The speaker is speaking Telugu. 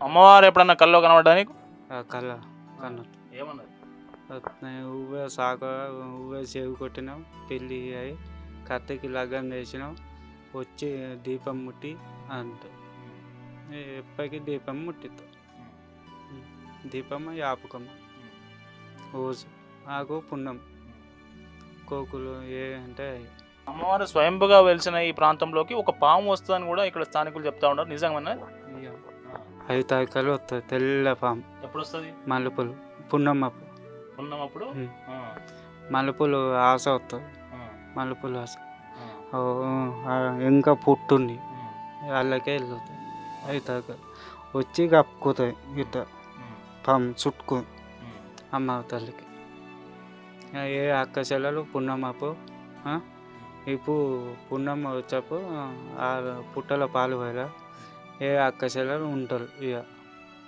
అమ్మవారు ఎప్పుడన్నా కల్లో కనబడ్డా నీకు? కళ్ళ ఆ! కన్నట్టు ఏమన్నది? నువ్వే సాక నువ్వే చెవి కొట్టినావు, పెళ్ళి అయ్యి కత్తికి లగ్గం చేసినావు, వచ్చి దీపం ముట్టి అంట. హ్మ్. ఎప్పటికీ దీపం ముట్టిద్దాం. హ్మ్. దీపమ్మ యాపకమ్మ హ్మ్. రోజు ఆకు పుణ్యం హ్మ్. కోకులు ఏ అంటే అయి. అమ్మవారు స్వయంభుగా వెలిసిన ఈ ప్రాంతంలోకి ఒక పాము వస్తదని గూడా ఇక్కడ స్థానికులు చెప్తా ఉన్నారు. నిజమేనా? ఇక ఆ! 5 తారీఖులు వస్తుంది తెల్ల పాము ఎప్పుడొస్తది? మల్లెపూలు పున్నమ్మప్పుడు. పున్నమప్పుడు? ఆ! మల్లెపూలు ఆశ వస్తుంది, ఆ! మల్లెపూలు ఆశ ఆ! ఇంకా పుట్టుంది హ్మ్. వాళ్ళకే వెళ్ళుతాయి. 5 తారీఖులు వచ్చి కప్పుకుతాయి ఇట్ట హ్మ్. పాము చుట్టుకు హ్మ్. అమ్మ తల్లికి. ఏ అక్క చెల్లెలు పున్నమ్మపు హ్మ్. ఇప్పుడు పున్నమ్మ వచ్చేప్పుడు పుట్టలో పాలు పోయరా ఏ అక్క చెల్లెలు ఉంటారు ఇక